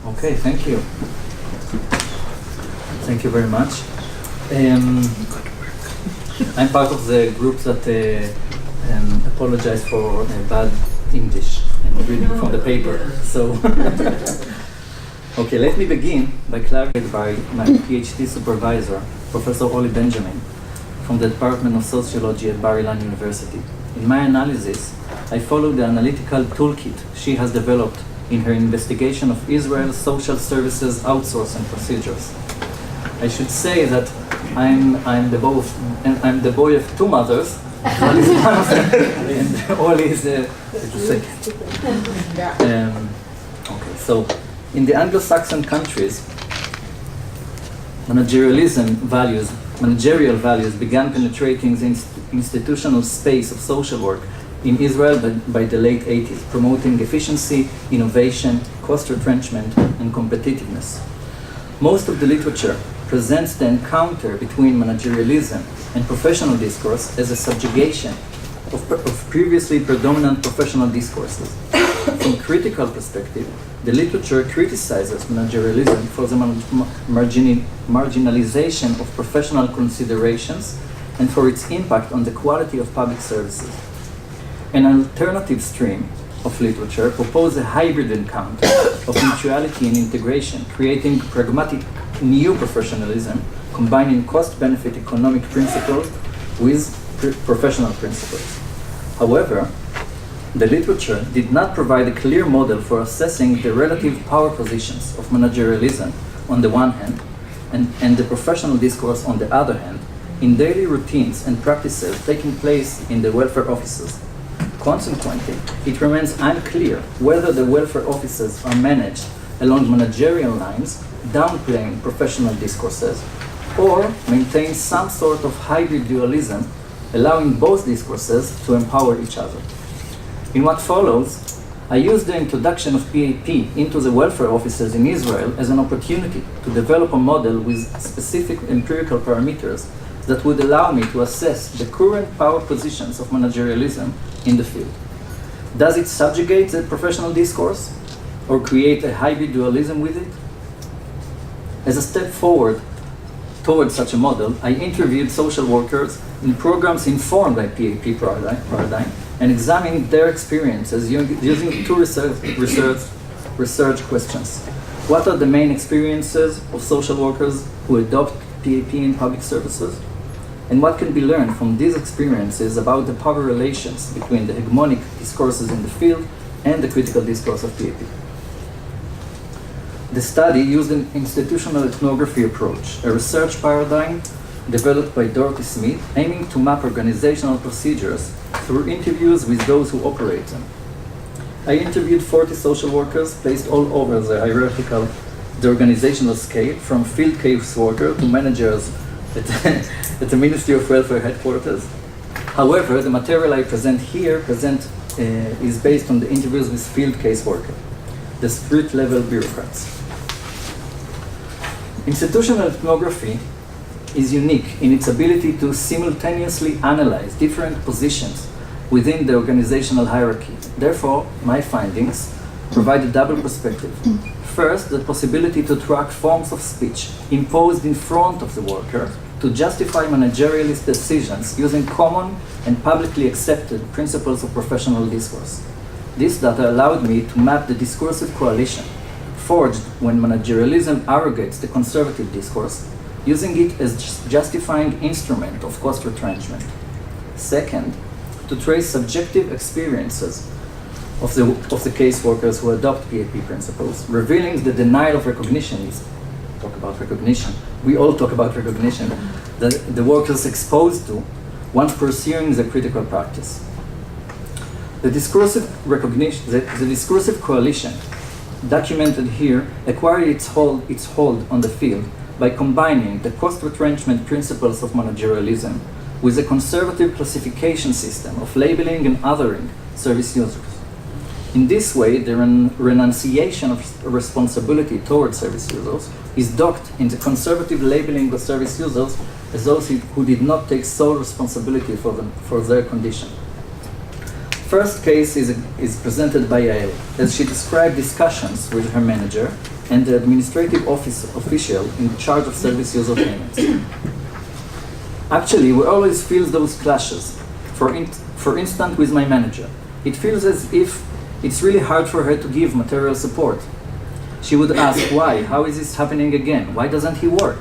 Okay, thank you. Thank you very much. I'm part of the group that apologize for bad English and reading from the paper. So, okay, let me begin by clarifying by my PhD supervisor, Professor Oli Benjamin, from the Department of Sociology at Bar-Ilan University. In my analysis, I follow the analytical toolkit she has developed in her investigation of Israel's social services outsourcing procedures. I should say that I'm the boy of two mothers. Oli is one of them, and Oli is the second. Okay, so in the Anglo-Saxon countries, managerial values began penetrating the institutional space of social work in Israel by the late 80s, promoting efficiency, innovation, cost retrenchment, and competitiveness. Most of the literature presents the encounter between managerialism and professional discourse as a subjugation of previously predominant professional discourses. From a critical perspective, the literature criticizes managerialism for the marginalization of professional considerations and for its impact on the quality of public services. An alternative stream of literature proposes a hybrid encounter of mutuality and integration, creating pragmatic new professionalism, combining cost-benefit economic principles with professional principles. However, the literature did not provide a clear model for assessing the relative power positions of managerialism on the one hand and the professional discourse on the other hand in daily routines and practices taking place in the welfare offices. Consequently, it remains unclear whether the welfare offices are managed along managerial lines, downplaying professional discourses, or maintain some sort of hybrid dualism, allowing both discourses to empower each other. In what follows, I use the introduction of PAP into the welfare offices in Israel as an opportunity to develop a model with specific empirical parameters that would allow me to assess the current power positions of managerialism in the field. Does it subjugate the professional discourse or create a hybrid dualism with it? As a step forward towards such a model, I interviewed social workers in programs informed by PAP paradigm and examined their experiences using two research questions. What are the main experiences of social workers who adopt PAP in public services? And what can be learned from these experiences about the power relations between the hegemonic discourses in the field and the critical discourse of PAP? The study used an institutional ethnography approach, a research paradigm developed by Dorothy Smith, aiming to map organizational procedures through interviews with those who operate them. I interviewed 40 social workers placed all over the organizational scale, from field case worker to managers at the Ministry of Welfare headquarters. However, the material I present here is based on the interviews with field case worker, the street-level bureaucrats. Institutional ethnography is unique in its ability to simultaneously analyze different positions within the organizational hierarchy. Therefore, my findings provide a double perspective. First, the possibility to track forms of speech imposed in front of the worker to justify managerialist decisions using common and publicly accepted principles of professional discourse. This data allowed me to map the discursive coalition forged when managerialism arrogates the conservative discourse, using it as justifying instrument of cost retrenchment. Second, to trace subjective experiences of the case workers who adopt PAP principles, revealing the denial of recognition we all talk about recognition, that the workers exposed to once pursuing the critical practice. The discursive coalition documented here acquired its hold on the field by combining the cost retrenchment principles of managerialism with a conservative classification system of labeling and othering service users. In this way, the renunciation of responsibility towards service users is docked in the conservative labeling of service users as those who did not take sole responsibility for their condition. First case is presented by Yael, as she described discussions with her manager and the administrative official in charge of service user payments. Actually, we always feel those clashes. For instance, with my manager. It feels as if it's really hard for her to give material support. She would ask, why? How is this happening again? Why doesn't he work?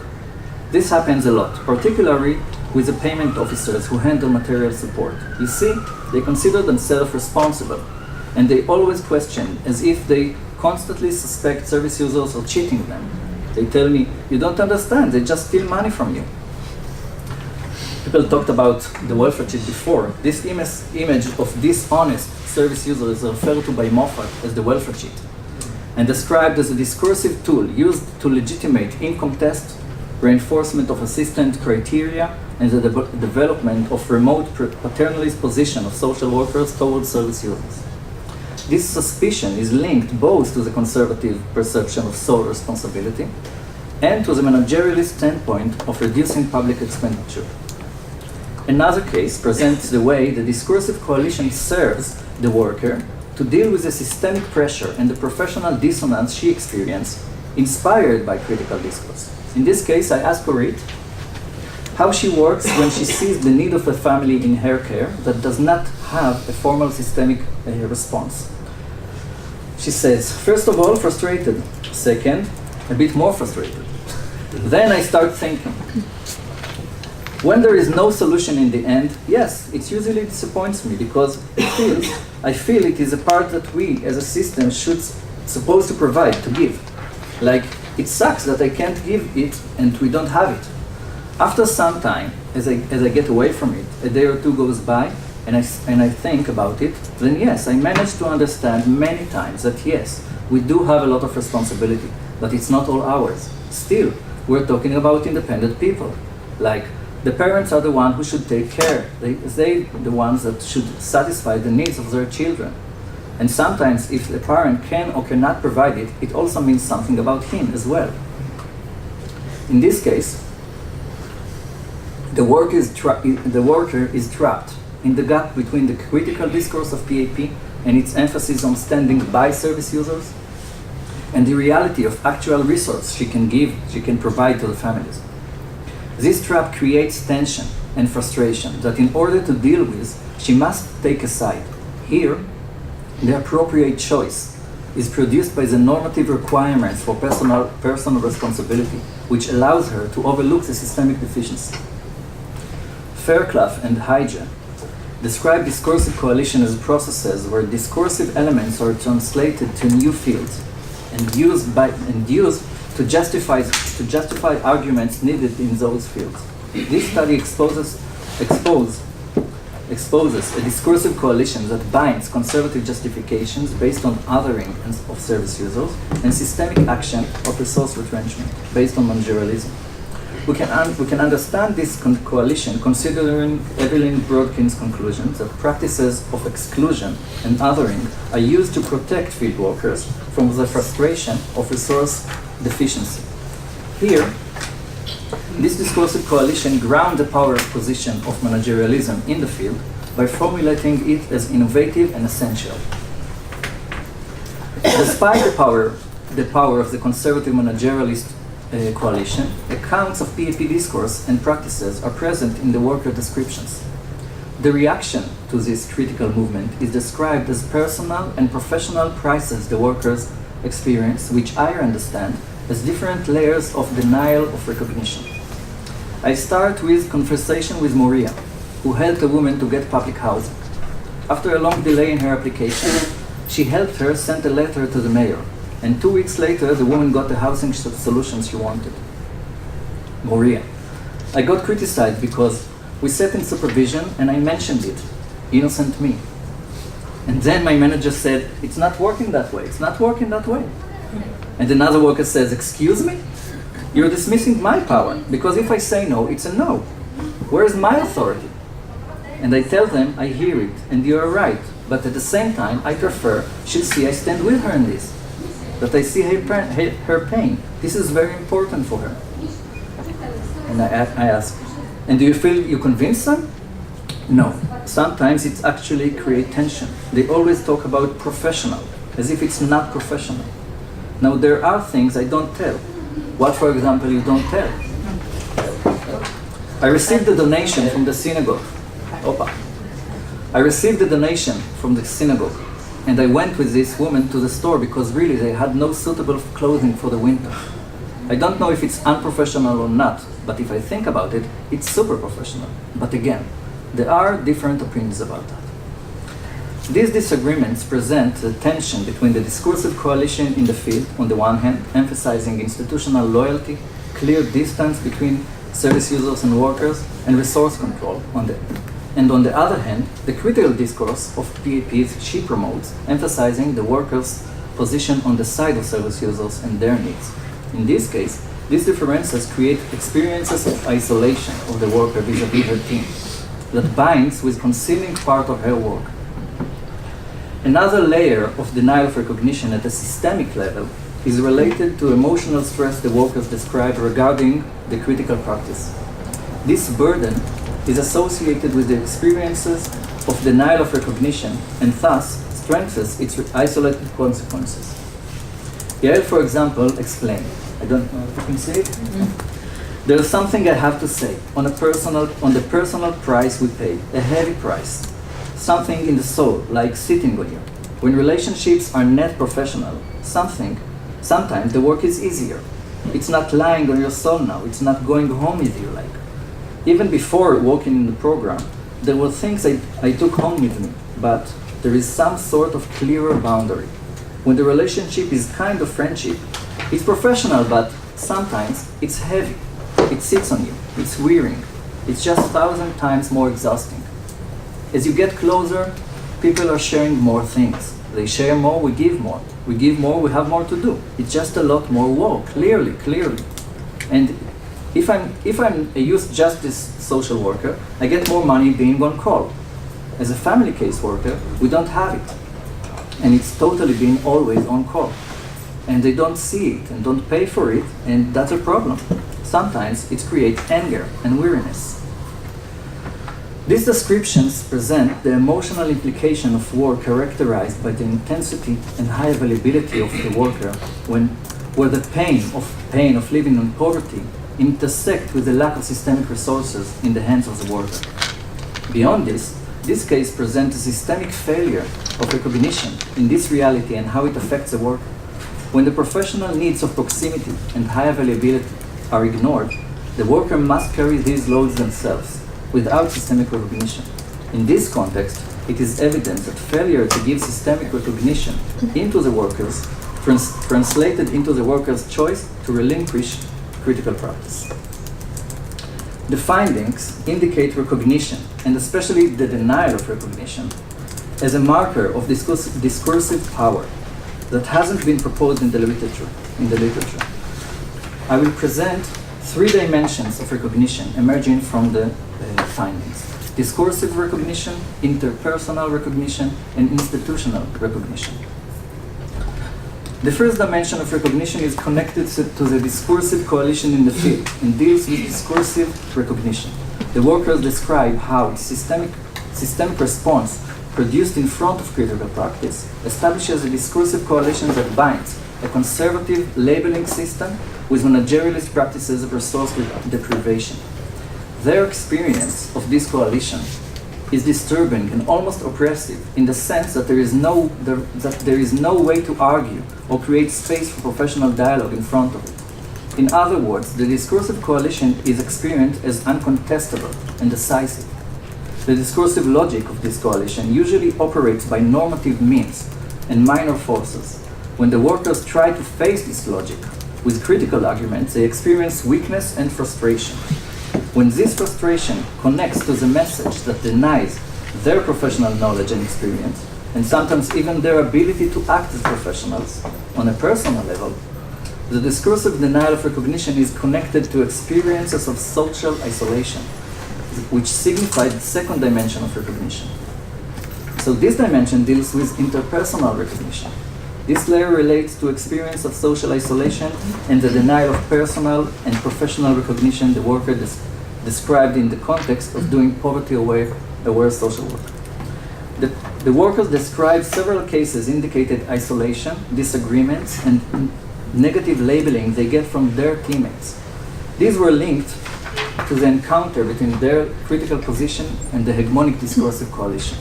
This happens a lot, particularly with the payment officers who handle material support. You see, they consider themselves responsible, and they always question as if they constantly suspect service users of cheating them. They tell me, you don't understand, they just steal money from you. People talked about the welfare cheat before. This image of dishonest service users is referred to by Moffat as the welfare cheat, and described as a discursive tool used to legitimate income tests, reinforcement of assistant criteria, and the development of remote paternalist position of social workers towards service users. This suspicion is linked both to the conservative perception of sole responsibility and to the managerialist standpoint of reducing public expenditure. Another case presents the way the discursive coalition serves the worker to deal with the systemic pressure and the professional dissonance she experienced, inspired by critical discourse. In this case, I asked Orit how she works when she sees the need of a family in her care that does not have a formal systemic response. She says, first of all, frustrated. Second, a bit more frustrated. Then I start thinking. When there is no solution in the end, yes, it usually disappoints me because I feel it is a part that we as a system should supposed to provide, to give. Like, it sucks that I can't give it and we don't have it. After some time, as I get away from it, a day or two goes by and I think about it, then yes, I manage to understand many times that yes, we do have a lot of responsibility, but it's not all ours. Still, we're talking about independent people. Like, the parents are the ones who should take care. They the ones that should satisfy the needs of their children. And sometimes if the parent can or cannot provide it, it also means something about him as well. In this case, the worker is trapped in the gap between the critical discourse of PAP and its emphasis on standing by service users and the reality of actual resource she can provide to the families. This trap creates tension and frustration that in order to deal with, she must take a side. Here, the appropriate choice is produced by the normative requirements for personal responsibility, which allows her to overlook the systemic deficiency. Fairclough and Hyja describe discursive coalition as processes where discursive elements are translated to new fields and used to justify arguments needed in those fields. This study exposes a discursive coalition that binds conservative justifications based on othering of service users and systemic action of resource retrenchment based on managerialism. We can understand this coalition considering Evelyn Brodkin's conclusion that practices of exclusion and othering are used to protect field workers from the frustration of resource deficiency. Here, this discursive coalition grounds the power position of managerialism in the field by formulating it as innovative and essential. Despite the power of the conservative managerialist coalition, accounts of PAP discourse and practices are present in the worker descriptions. The reaction to this critical movement is described as personal and professional crises the workers experience, which I understand as different layers of denial of recognition. I start with conversation with Moria, who helped a woman to get public housing. After a long delay in her application, she helped her send a letter to the mayor, and 2 weeks later the woman got the housing solution she wanted. Moria: I got criticized because we sat in supervision and I mentioned it. Innocent me. And then my manager said, it's not working that way, it's not working that way. And another worker says, excuse me? You're dismissing my power, because if I say no, it's a no. Where is my authority? And I tell them, I hear it, and you are right, but at the same time, I prefer she'll see I stand with her in this, that I see her pain. This is very important for her. And I ask, and do you feel you convince them? No. Sometimes it actually creates tension. They always talk about professional, as if it's not professional. Now, there are things I don't tell. What, for example, you don't tell? I received a donation from the synagogue. I received a donation from the synagogue, and I went with this woman to the store because really they had no suitable clothing for the winter. I don't know if it's unprofessional or not, but if I think about it, it's super professional. But again, there are different opinions about that. These disagreements present the tension between the discursive coalition in the field, on the one hand, emphasizing institutional loyalty, clear distance between service users and workers, and resource control, and on the other hand, the critical discourse of PAPs she promotes, emphasizing the workers' position on the side of service users and their needs. In this case, these differences create experiences of isolation of the worker vis-a-vis her team that binds with concealing part of her work. Another layer of denial of recognition at a systemic level is related to emotional stress the workers describe regarding the critical practice. This burden is associated with the experiences of denial of recognition and thus strengthens its isolated consequences. Yael, for example, explained, I don't know if you can see it. There is something I have to say on the personal price we pay, a heavy price. Something in the soul, like sitting with you. When relationships are net professional, sometimes the work is easier. It's not lying on your soul now, it's not going home with you like. Even before working in the program, there were things I took home with me, but there is some sort of clearer boundary. When the relationship is kind of friendship, it's professional, but sometimes it's heavy. It sits on you, it's wearing. It's just 1,000 times more exhausting. As you get closer, people are sharing more things. They share more, we give more. We give more, we have more to do. It's just a lot more work, clearly. And if I'm a youth justice social worker, I get more money being on call. As a family case worker, we don't have it. And it's totally being always on call. And they don't see it and don't pay for it, and that's a problem. Sometimes it creates anger and weariness. These descriptions present the emotional implication of work characterized by the intensity and high availability of the worker where the pain of living in poverty intersect with the lack of systemic resources in the hands of the worker. Beyond this case presents a systemic failure of recognition in this reality and how it affects the worker. When the professional needs of proximity and high availability are ignored, the worker must carry these loads themselves, without systemic recognition. In this context, it is evident that failure to give systemic recognition into the workers translated into the worker's choice to relinquish critical practice. The findings indicate recognition, and especially the denial of recognition, as a marker of discursive power that hasn't been proposed in the literature. I will present 3 dimensions of recognition emerging from the findings: discursive recognition, interpersonal recognition, and institutional recognition. The first dimension of recognition is connected to the discursive coalition in the field and deals with discursive recognition. The workers describe how systemic response produced in front of critical practice establishes a discursive coalition that binds a conservative labeling system with managerialist practices of resource deprivation. Their experience of this coalition is disturbing and almost oppressive in the sense that there is no way to argue or create space for professional dialogue in front of it. In other words, the discursive coalition is experienced as uncontestable and decisive. The discursive logic of this coalition usually operates by normative means and minor forces. When the workers try to face this logic with critical arguments, they experience weakness and frustration. When this frustration connects to the message that denies their professional knowledge and experience, and sometimes even their ability to act as professionals on a personal level, the discursive denial of recognition is connected to experiences of social isolation, which signify the second dimension of recognition. So this dimension deals with interpersonal recognition. This layer relates to experience of social isolation and the denial of personal and professional recognition the worker described in the context of doing poverty-aware social work. The workers described several cases indicated isolation, disagreements, and negative labeling they get from their teammates. These were linked to the encounter between their critical position and the hegemonic discursive coalition.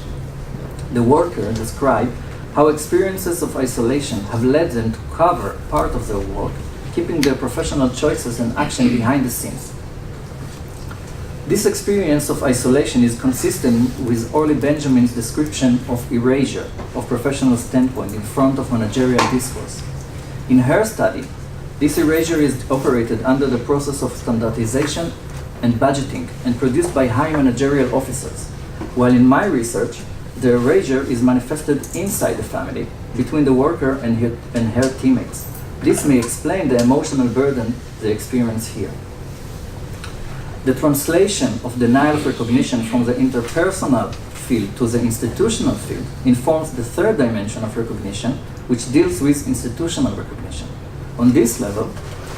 The worker described how experiences of isolation have led them to cover part of their work, keeping their professional choices and action behind the scenes. This experience of isolation is consistent with Orly Benjamin's description of erasure of professional standpoint in front of managerial discourse. In her study, this erasure is operated under the process of standardization and budgeting and produced by high managerial officers, while in my research, the erasure is manifested inside the family, between the worker and her teammates. This may explain the emotional burden they experience here. The translation of denial of recognition from the interpersonal field to the institutional field informs the third dimension of recognition, which deals with institutional recognition. On this level,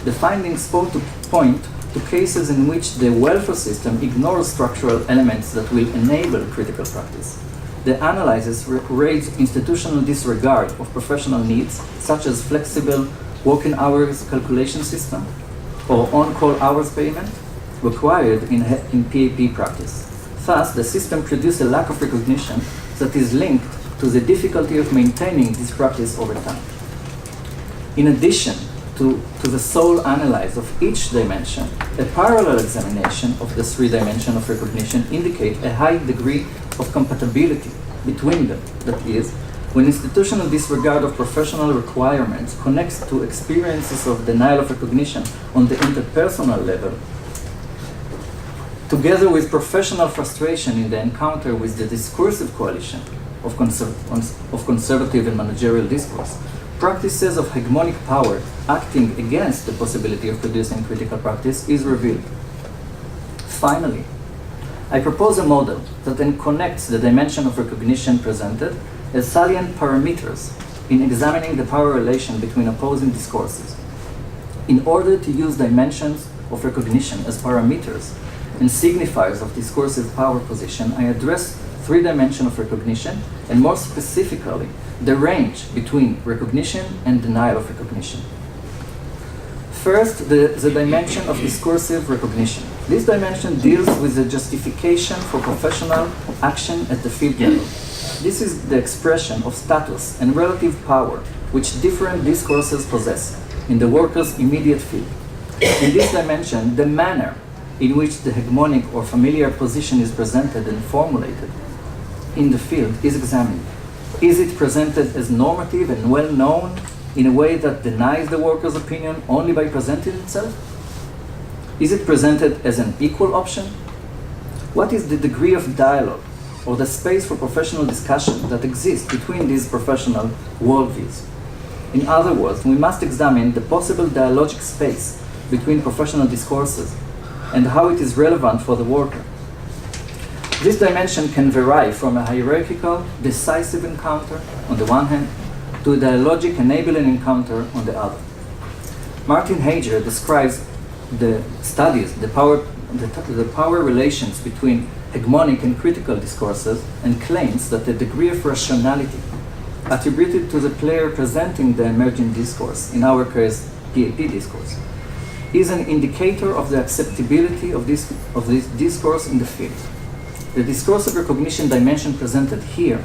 the findings point to cases in which the welfare system ignores structural elements that will enable critical practice. The analysis rates institutional disregard of professional needs, such as flexible working hours calculation system or on-call hours payment, required in PAP practice. Thus, the system produces a lack of recognition that is linked to the difficulty of maintaining this practice over time. In addition to the sole analysis of each dimension, a parallel examination of the three dimensions of recognition indicate a high degree of compatibility between them. That is, when institutional disregard of professional requirements connects to experiences of denial of recognition on the interpersonal level, together with professional frustration in the encounter with the discursive coalition of conservative and managerial discourse, practices of hegemonic power acting against the possibility of producing critical practice is revealed. Finally, I propose a model that then connects the dimension of recognition presented as salient parameters in examining the power relation between opposing discourses. In order to use dimensions of recognition as parameters and signifiers of discursive power position, I address three dimensions of recognition, and more specifically, the range between recognition and denial of recognition. First, the dimension of discursive recognition. This dimension deals with the justification for professional action at the field level. This is the expression of status and relative power which different discourses possess in the worker's immediate field. In this dimension, the manner in which the hegemonic or familiar position is presented and formulated in the field is examined. Is it presented as normative and well-known in a way that denies the worker's opinion only by presenting itself? Is it presented as an equal option? What is the degree of dialogue or the space for professional discussion that exists between these professional worldviews? In other words, we must examine the possible dialogic space between professional discourses and how it is relevant for the worker. This dimension can vary from a hierarchical, decisive encounter on the one hand to a dialogic enabling encounter on the other. Martin Hager describes the power relations between hegemonic and critical discourses and claims that the degree of rationality attributed to the player presenting the emerging discourse, in our case PAP discourse, is an indicator of the acceptability of this discourse in the field. The discourse of recognition dimension presented here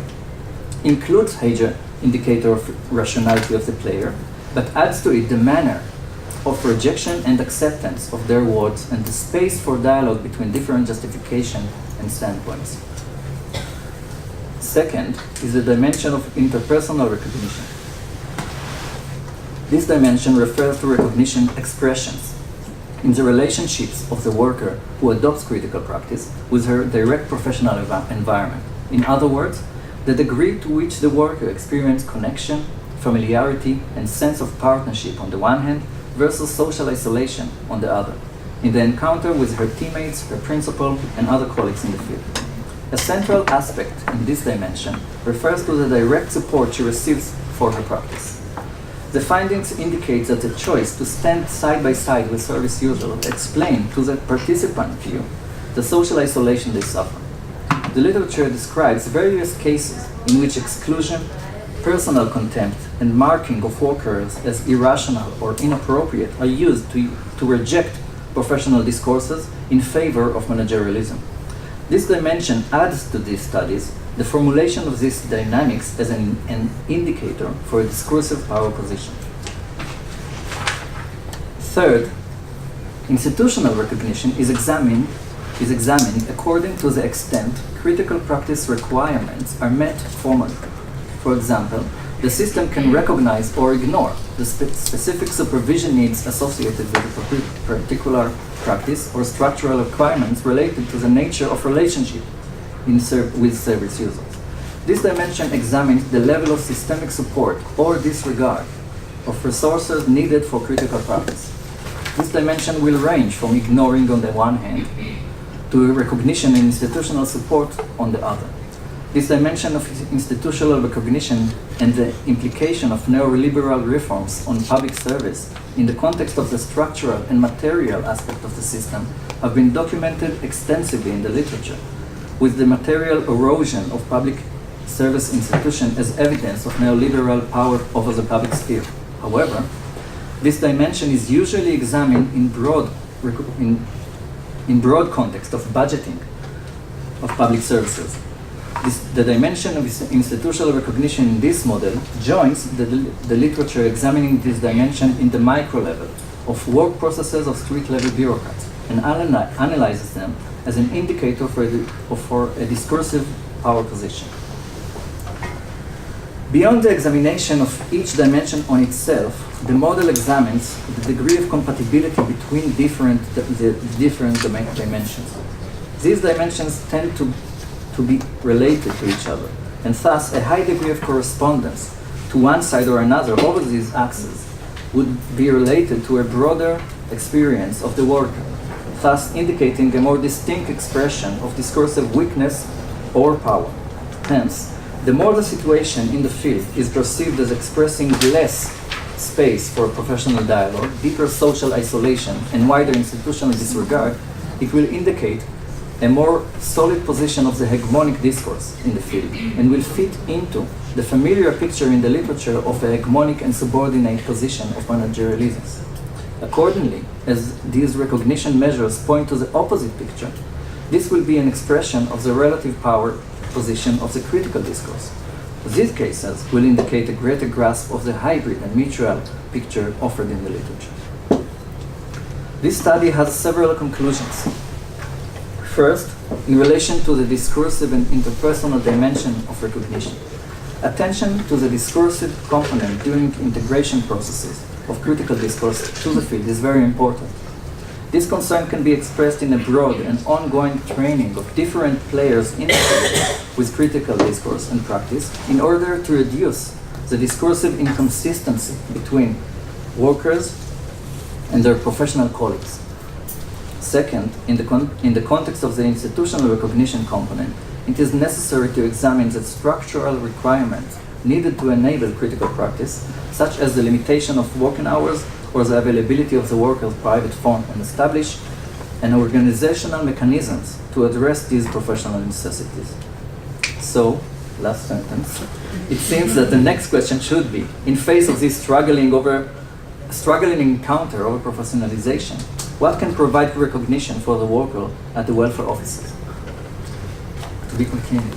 includes Hager's indicator of rationality of the player, but adds to it the manner of rejection and acceptance of their words and the space for dialogue between different justification and standpoints. Second is the dimension of interpersonal recognition. This dimension refers to recognition expressions in the relationships of the worker who adopts critical practice with her direct professional environment. In other words, the degree to which the worker experiences connection, familiarity, and sense of partnership on the one hand versus social isolation on the other, in the encounter with her teammates, her principal, and other colleagues in the field. A central aspect in this dimension refers to the direct support she receives for her practice. The findings indicate that the choice to stand side by side with service users explain to the participant view the social isolation they suffer. The literature describes various cases in which exclusion, personal contempt and marking of workers as irrational or inappropriate are used to reject professional discourses in favor of managerialism. This dimension adds to these studies the formulation of these dynamics as an indicator for a discursive power position. Third, institutional recognition is examined according to the extent critical practice requirements are met formally. For example, the system can recognize or ignore the specific supervision needs associated with a particular practice or structural requirements related to the nature of relationship with service users. This dimension examines the level of systemic support or disregard of resources needed for critical practice. This dimension will range from ignoring on the one hand to recognition and institutional support on the other. This dimension of institutional recognition and the implication of neoliberal reforms on public service in the context of the structural and material aspect of the system have been documented extensively in the literature, with the material erosion of public service institution as evidence of neoliberal power over the public sphere. However, this dimension is usually examined in broad context of budgeting of public services. The dimension of institutional recognition in this model joins the literature examining this dimension in the micro level of work processes of street-level bureaucrats and analyzes them as an indicator for a discursive power position. Beyond the examination of each dimension on itself, the model examines the degree of compatibility between the different dimensions. These dimensions tend to be related to each other, and thus a high degree of correspondence to one side or another over these axes would be related to a broader experience of the worker, thus indicating a more distinct expression of discursive weakness or power. Hence, the more the situation in the field is perceived as expressing less space for professional dialogue, deeper social isolation, and wider institutional disregard, it will indicate a more solid position of the hegemonic discourse in the field, and will fit into the familiar picture in the literature of a hegemonic and subordinate position of managerialism. Accordingly, as these recognition measures point to the opposite picture, this will be an expression of the relative power position of the critical discourse. These cases will indicate a greater grasp of the hybrid and mutual picture offered in the literature. This study has several conclusions. First, in relation to the discursive and interpersonal dimension of recognition, attention to the discursive component during integration processes of critical discourse to the field is very important. This concern can be expressed in a broad and ongoing training of different players in the field with critical discourse and practice in order to reduce the discursive inconsistency between workers and their professional colleagues. Second, in the context of the institutional recognition component, it is necessary to examine the structural requirements needed to enable critical practice, such as the limitation of working hours or the availability of the worker's private phone, and establish an organizational mechanisms to address these professional necessities. So, last sentence, it seems that the next question should be, in face of this struggling encounter over professionalization, what can provide recognition for the worker at the welfare offices? To be continued.